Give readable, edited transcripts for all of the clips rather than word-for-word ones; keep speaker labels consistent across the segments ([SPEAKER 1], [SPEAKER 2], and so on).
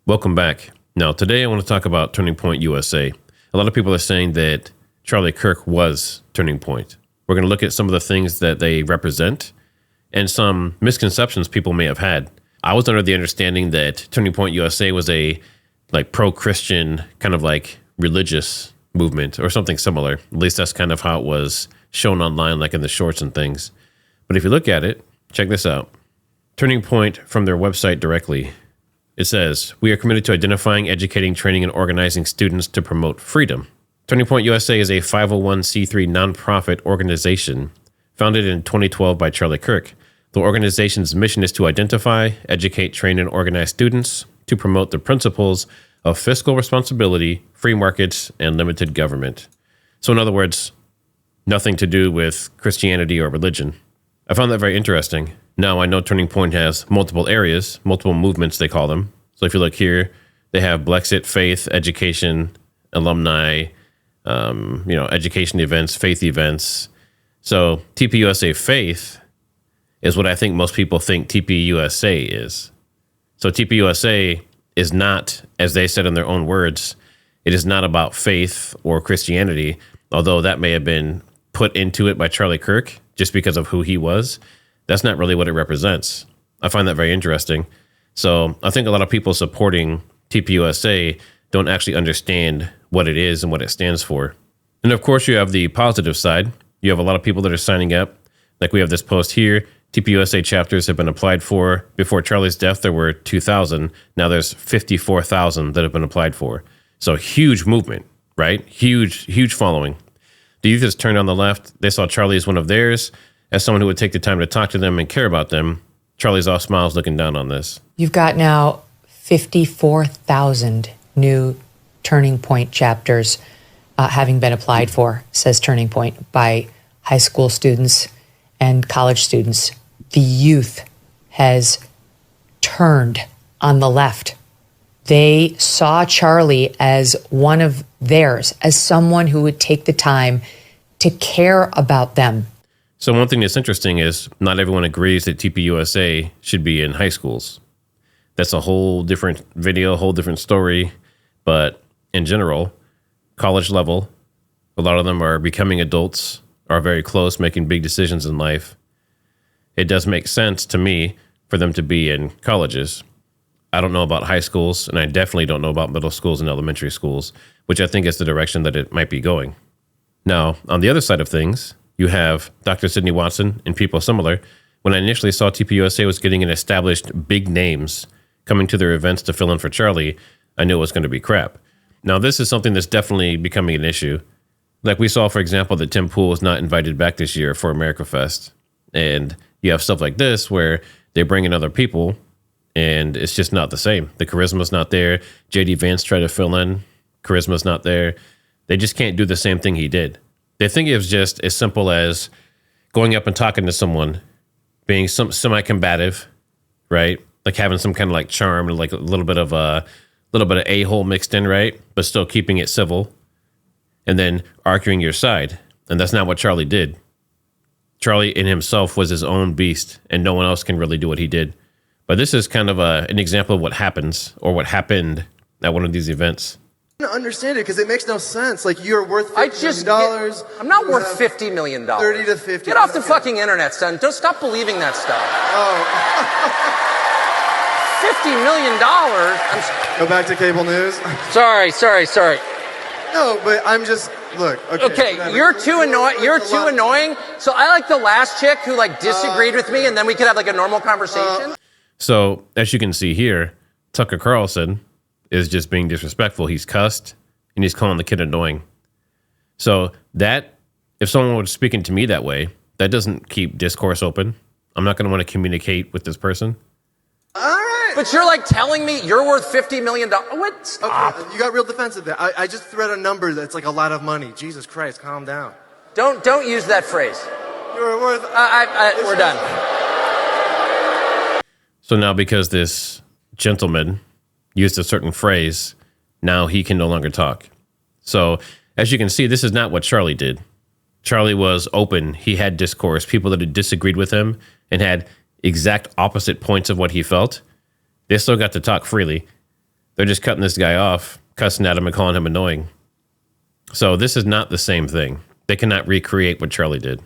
[SPEAKER 1] Welcome back. Now, today I want to talk about Turning Point USA. A lot of people are saying that Charlie Kirk was Turning Point. We're going to look at some of the things that they represent and some misconceptions people may have had. I was under the understanding that Turning Point USA was a pro-Christian kind of religious movement or something similar. At least that's kind of how it was shown online, like in the shorts and things. But if you look at it, check this out. Turning Point from their website directly. It says, "We are committed to identifying, educating, training, and organizing students to promote freedom." Turning Point USA is a 501c3 nonprofit organization founded in 2012 by Charlie Kirk. The organization's mission is to identify, educate, train, and organize students to promote the principles of fiscal responsibility, free markets, and limited government. So in other words, nothing to do with Christianity or religion. I found that very interesting. Now, I know Turning Point has multiple areas, multiple movements, they call them. So if you look here, they have Blexit, faith, education, alumni, education events, faith events. So TPUSA faith is what I think most people think TPUSA is. So TPUSA is not, as they said in their own words, it is not about faith or Christianity, although that may have been put into it by Charlie Kirk just because of who he was. That's not really what it represents. I find that very interesting. So I think a lot of people supporting TPUSA don't actually understand what it is and what it stands for. And of course, you have the positive side. You have a lot of people that are signing up. Like we have this post here. TPUSA chapters have been applied for. Before Charlie's death, there were 2,000. Now there's 54,000 that have been applied for. So huge movement, right? Huge following. The youth has turned on the left. They saw Charlie as one of theirs. As someone who would take the time to talk to them and care about them, Charlie's all smiles looking down on this.
[SPEAKER 2] You've got now 54,000 new Turning Point chapters having been applied for, says Turning Point, by high school students and college students. The youth has turned on the left. They saw Charlie as one of theirs, as someone who would take the time to care about them.
[SPEAKER 1] So one thing that's interesting is not everyone agrees that TPUSA should be in high schools. That's a whole different video, a whole different story. But in general, college level, a lot of them are becoming adults, are very close, making big decisions in life. It does make sense to me for them to be in colleges. I don't know about high schools, and I definitely don't know about middle schools and elementary schools, which I think is the direction that it might be going. Now, on the other side of things, you have Dr. Sidney Watson and people similar. When I initially saw TPUSA was getting an established big names coming to their events to fill in for Charlie, I knew it was going to be crap. Now, this is something that's definitely becoming an issue. Like we saw, for example, that Tim Pool was not invited back this year for AmericaFest. And you have stuff like this where they bring in other people and it's just not the same. The charisma's not there. JD Vance tried to fill in. Charisma's not there. They just can't do the same thing he did. They think it was just as simple as going up and talking to someone, being semi-combative, right? Like having some kind of charm and a little bit of a-hole mixed in, right? But still keeping it civil, and then arguing your side. And that's not what Charlie did. Charlie in himself was his own beast, and no one else can really do what he did. But this is kind of an example of what happens or what happened at one of these events.
[SPEAKER 3] I don't understand it because it makes no sense. You're worth $50 million.
[SPEAKER 4] I'm not worth $50 million.
[SPEAKER 3] 30 to 50.
[SPEAKER 4] Get off the fucking internet, son. Don't stop believing that stuff.
[SPEAKER 3] Oh.
[SPEAKER 4] $50 million?
[SPEAKER 3] Go back to cable news.
[SPEAKER 4] Sorry.
[SPEAKER 3] No, but I'm just, look.
[SPEAKER 4] Okay, you're too annoying. So I like the last chick who disagreed with me, and then we could have a normal conversation.
[SPEAKER 1] So as you can see here, Tucker Carlson is just being disrespectful. He's cussed and he's calling the kid annoying. So that, if someone was speaking to me that way, that doesn't keep discourse open. I'm not going to want to communicate with this person.
[SPEAKER 3] All right.
[SPEAKER 4] But you're telling me you're worth $50 million. What? Stop.
[SPEAKER 3] Okay, you got real defensive there. I just threw out a number that's a lot of money. Jesus Christ, calm down.
[SPEAKER 4] Don't use that phrase.
[SPEAKER 3] You're worth.
[SPEAKER 4] We're done.
[SPEAKER 1] So now because this gentleman used a certain phrase, now he can no longer talk. So as you can see, this is not what Charlie did. Charlie was open. He had discourse. People that had disagreed with him and had exact opposite points of what he felt, they still got to talk freely. They're just cutting this guy off, cussing at him and calling him annoying. So this is not the same thing. They cannot recreate what Charlie did.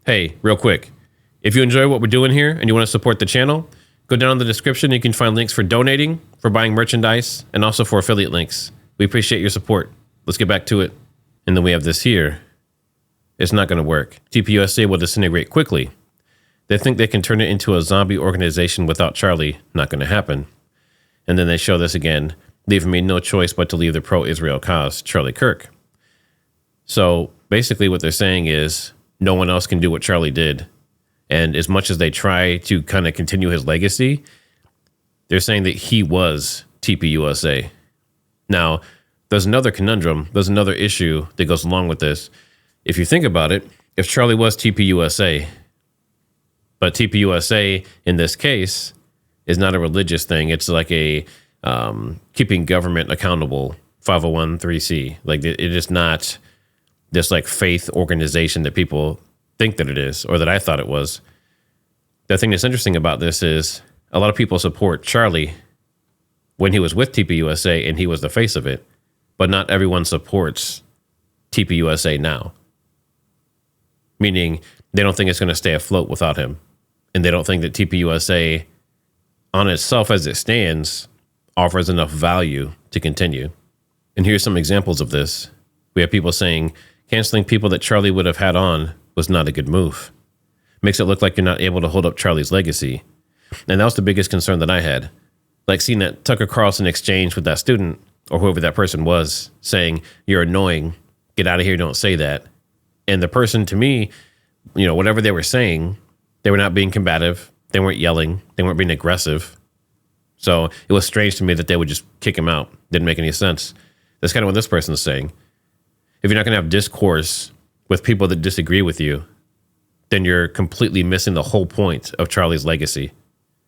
[SPEAKER 1] Hey, real quick, if you enjoy what we're doing here and you want to support the channel, go down in the description. You can find links for donating, for buying merchandise, and also for affiliate links. We appreciate your support. Let's get back to it. And then we have this here. It's not going to work. TPUSA will disintegrate quickly. They think they can turn it into a zombie organization without Charlie. Not going to happen. And then they show this again, leaving me no choice but to leave the pro-Israel cause, Charlie Kirk. So basically what they're saying is no one else can do what Charlie did. And as much as they try to kind of continue his legacy, they're saying that he was TPUSA. Now, there's another conundrum. There's another issue that goes along with this. If you think about it, if Charlie was TPUSA, but TPUSA in this case is not a religious thing. It's like a keeping government accountable 501(c). Like it is not this like faith organization that people think that it is, or that I thought it was. The thing that's interesting about this is a lot of people support Charlie when he was with TPUSA and he was the face of it, but not everyone supports TPUSA now. Meaning they don't think it's going to stay afloat without him. And they don't think that TPUSA on itself as it stands offers enough value to continue. And here's some examples of this. We have people saying canceling people that Charlie would have had on was not a good move. Makes it look like you're not able to hold up Charlie's legacy. And that was the biggest concern that I had. Like seeing that Tucker Carlson exchange with that student or whoever that person was saying, you're annoying, get out of here, don't say that. And the person, to me, you know, whatever they were saying, they were not being combative. They weren't yelling. They weren't being aggressive. So it was strange to me that they would just kick him out. Didn't make any sense. That's kind of what this person is saying. If you're not going to have discourse with people that disagree with you, then you're completely missing the whole point of Charlie's legacy.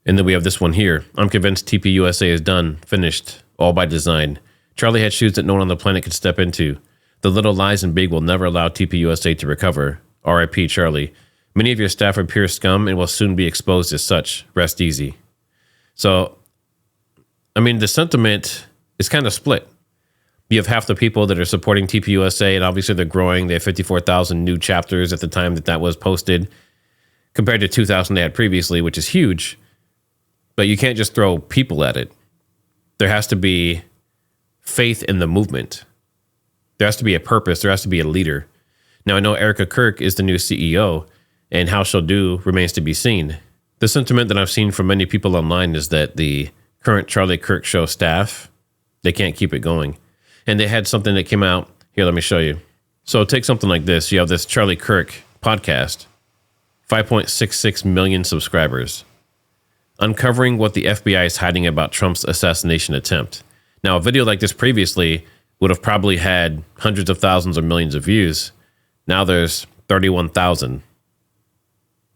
[SPEAKER 1] And then we have this one here. I'm convinced TPUSA is done, finished, all by design. Charlie had shoes that no one on the planet could step into. The little lies and big will never allow TPUSA to recover. R.I.P. Charlie. Many of your staff are pure scum and will soon be exposed as such. Rest easy. So, I mean, the sentiment is kind of split. You have half the people that are supporting TPUSA, and obviously they're growing. They have 54,000 new chapters at the time that was posted, compared to 2,000 they had previously, which is huge. But you can't just throw people at it. There has to be faith in the movement. There has to be a purpose. There has to be a leader. Now, I know Erica Kirk is the new CEO, and how she'll do remains to be seen. The sentiment that I've seen from many people online is that the current Charlie Kirk show staff, they can't keep it going. And they had something that came out. Here, let me show you. So take something like this. You have this Charlie Kirk podcast, 5.66 million subscribers, uncovering what the FBI is hiding about Trump's assassination attempt. Now, a video like this previously would have probably had hundreds of thousands or millions of views. Now there's 31,000.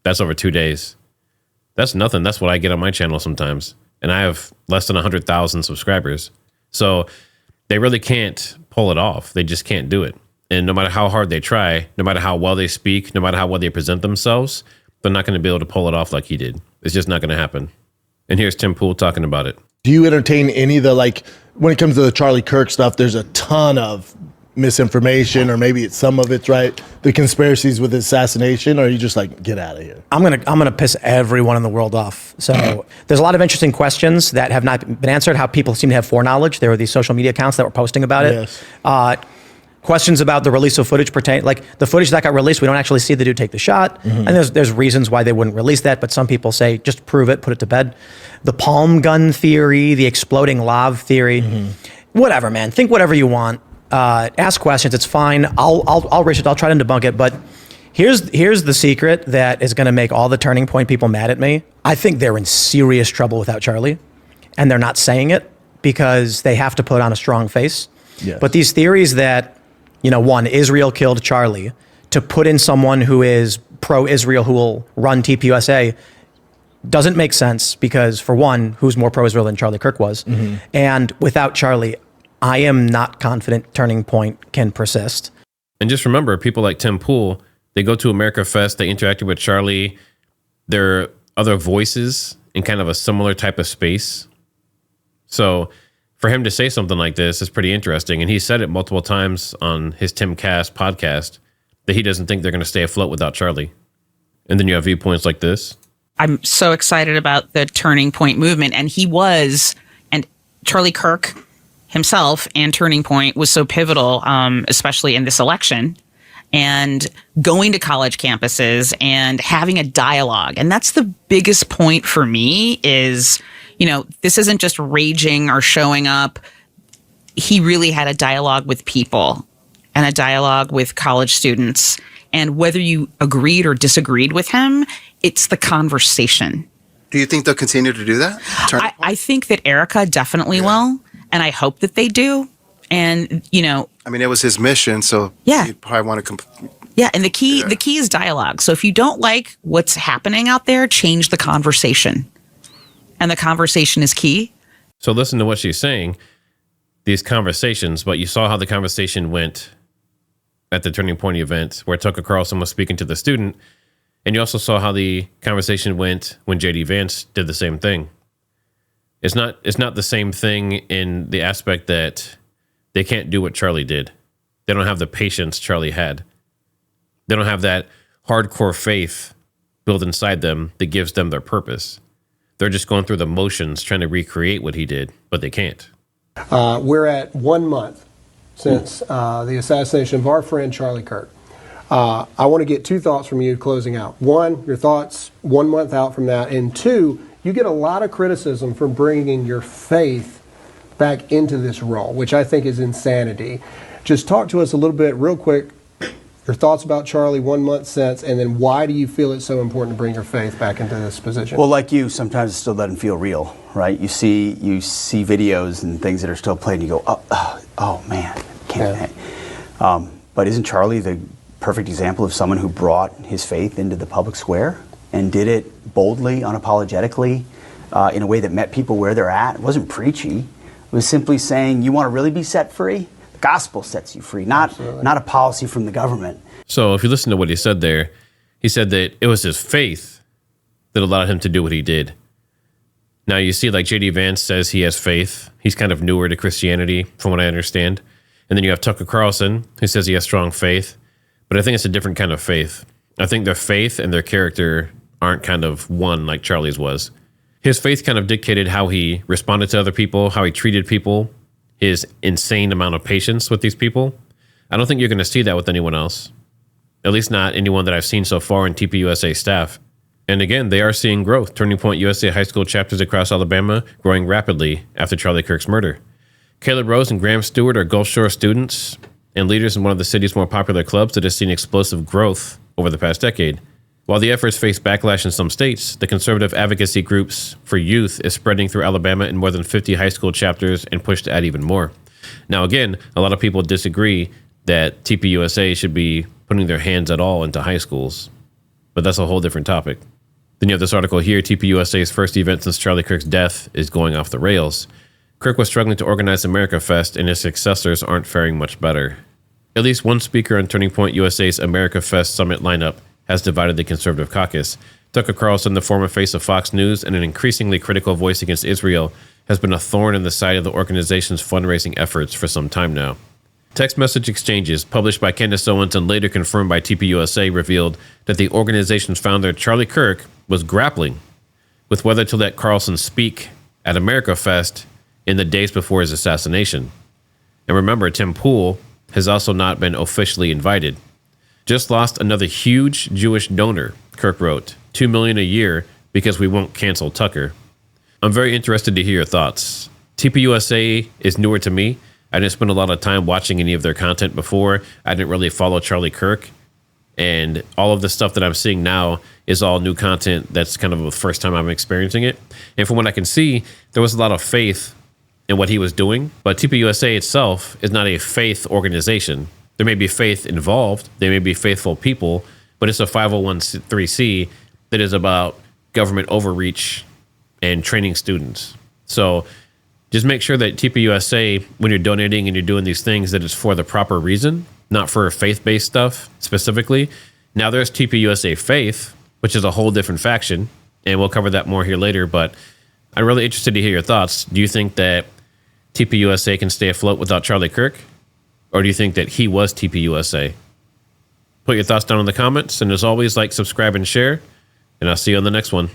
[SPEAKER 1] That's over 2 days. That's nothing. That's what I get on my channel sometimes. And I have less than 100,000 subscribers. So they really can't pull it off. They just can't do it. And no matter how hard they try, no matter how well they speak, no matter how well they present themselves, they're not going to be able to pull it off like he did. It's just not going to happen. And here's Tim Pool talking about it.
[SPEAKER 5] Do you entertain any of the, like, when it comes to the Charlie Kirk stuff, there's a ton of misinformation, or maybe it's some of it's right, the conspiracies with assassination, or are you just like, get out of here?
[SPEAKER 6] I'm gonna piss everyone in the world off. So there's a lot of interesting questions that have not been answered, how people seem to have foreknowledge. There were these social media accounts that were posting about it.
[SPEAKER 5] Yes.
[SPEAKER 6] Questions about the release of footage pertain, like the footage that got released, we don't actually see the dude take the shot. And there's reasons why they wouldn't release that, but some people say, just prove it, put it to bed. The palm gun theory, the exploding lav theory, whatever, man, think whatever you want. Ask questions, it's fine. I'll reach it, I'll try to debunk it, but here's the secret that is gonna make all the Turning Point people mad at me. I think they're in serious trouble without Charlie, and they're not saying it because they have to put on a strong face.
[SPEAKER 5] Yes.
[SPEAKER 6] But these theories that, you know, one, Israel killed Charlie, to put in someone who is pro-Israel who will run TPUSA doesn't make sense because, for one, who's more pro-Israel than Charlie Kirk was? And without Charlie, I am not confident Turning Point can persist.
[SPEAKER 1] And just remember, people like Tim Pool, they go to AmericaFest, they interacted with Charlie. There are other voices in kind of a similar type of space. So for him to say something like this is pretty interesting. And he said it multiple times on his Tim Cass podcast that he doesn't think they're going to stay afloat without Charlie. And then you have viewpoints like this.
[SPEAKER 7] I'm so excited about the Turning Point movement. And Charlie Kirk himself and Turning Point was so pivotal, especially in this election, and going to college campuses and having a dialogue. And that's the biggest point for me is, this isn't just raging or showing up. He really had a dialogue with people and a dialogue with college students. And whether you agreed or disagreed with him, it's the conversation.
[SPEAKER 8] Do you think they'll continue to do that?
[SPEAKER 7] I think that Erica definitely will. And I hope that they do. And,
[SPEAKER 8] it was his mission. So you'd probably want to
[SPEAKER 7] and the key is dialogue. So if you don't like what's happening out there, change the conversation. And the conversation is key.
[SPEAKER 1] So listen to what she's saying, these conversations, but you saw how the conversation went at the Turning Point event where Tucker Carlson was speaking to the student. And you also saw how the conversation went when J.D. Vance did the same thing. It's not the same thing in the aspect that they can't do what Charlie did. They don't have the patience Charlie had. They don't have that hardcore faith built inside them that gives them their purpose. They're just going through the motions trying to recreate what he did, but they can't.
[SPEAKER 9] We're at 1 month since the assassination of our friend Charlie Kirk. I want to get two thoughts from you closing out. One, your thoughts 1 month out from that. And two, you get a lot of criticism for bringing your faith back into this role, which I think is insanity. Just talk to us a little bit real quick, your thoughts about Charlie 1 month since, and then why do you feel it's so important to bring your faith back into this position?
[SPEAKER 10] Well, like you, sometimes it still doesn't feel real, right? You see videos and things that are still played, and you go, oh man, can't. Yeah. But isn't Charlie the perfect example of someone who brought his faith into the public square and did it boldly, unapologetically, in a way that met people where they're at? It wasn't preachy. It was simply saying, you want to really be set free? The gospel sets you free, not a policy from the government.
[SPEAKER 1] So if you listen to what he said there, he said that it was his faith that allowed him to do what he did. Now you see, like J.D. Vance says he has faith. He's kind of newer to Christianity, from what I understand. And then you have Tucker Carlson, who says he has strong faith. But I think it's a different kind of faith. I think their faith and their character aren't kind of one like Charlie's was. His faith kind of dictated how he responded to other people, how he treated people, his insane amount of patience with these people. I don't think you're going to see that with anyone else. At least not anyone that I've seen so far in TPUSA staff. And again, they are seeing growth. Turning Point USA high school chapters across Alabama growing rapidly after Charlie Kirk's murder. Caleb Rose and Graham Stewart are Gulf Shore students and leaders in one of the city's more popular clubs that has seen explosive growth over the past decade. While the efforts face backlash in some states, the conservative advocacy groups for youth is spreading through Alabama in more than 50 high school chapters and pushed to add even more. Now, again, a lot of people disagree that TPUSA should be putting their hands at all into high schools, but that's a whole different topic. Then you have this article here, TPUSA's first event since Charlie Kirk's death is going off the rails. Kirk was struggling to organize AmericaFest, and his successors aren't faring much better. At least one speaker on Turning Point USA's AmericaFest summit lineup has divided the conservative caucus. Tucker Carlson, the former face of Fox News and an increasingly critical voice against Israel, has been a thorn in the side of the organization's fundraising efforts for some time now. Text message exchanges published by Candace Owens and later confirmed by TPUSA revealed that the organization's founder, Charlie Kirk, was grappling with whether to let Carlson speak at AmericaFest in the days before his assassination. And remember, Tim Pool has also not been officially invited. Just lost another huge Jewish donor, Kirk wrote, $2 million a year because we won't cancel Tucker. I'm very interested to hear your thoughts. TPUSA is newer to me. I didn't spend a lot of time watching any of their content before. I didn't really follow Charlie Kirk. And all of the stuff that I'm seeing now is all new content. That's kind of the first time I'm experiencing it. And from what I can see, there was a lot of faith in what he was doing. But TPUSA itself is not a faith organization. There may be faith involved. They may be faithful people. But it's a 501c that is about government overreach and training students. So just make sure that TPUSA, when you're donating and you're doing these things, that it's for the proper reason, not for faith-based stuff specifically. Now there's TPUSA Faith, which is a whole different faction, and we'll cover that more here later, but I'm really interested to hear your thoughts. Do you think that TPUSA can stay afloat without Charlie Kirk? Or do you think that he was TPUSA? Put your thoughts down in the comments. And as always, like, subscribe, and share. And I'll see you on the next one.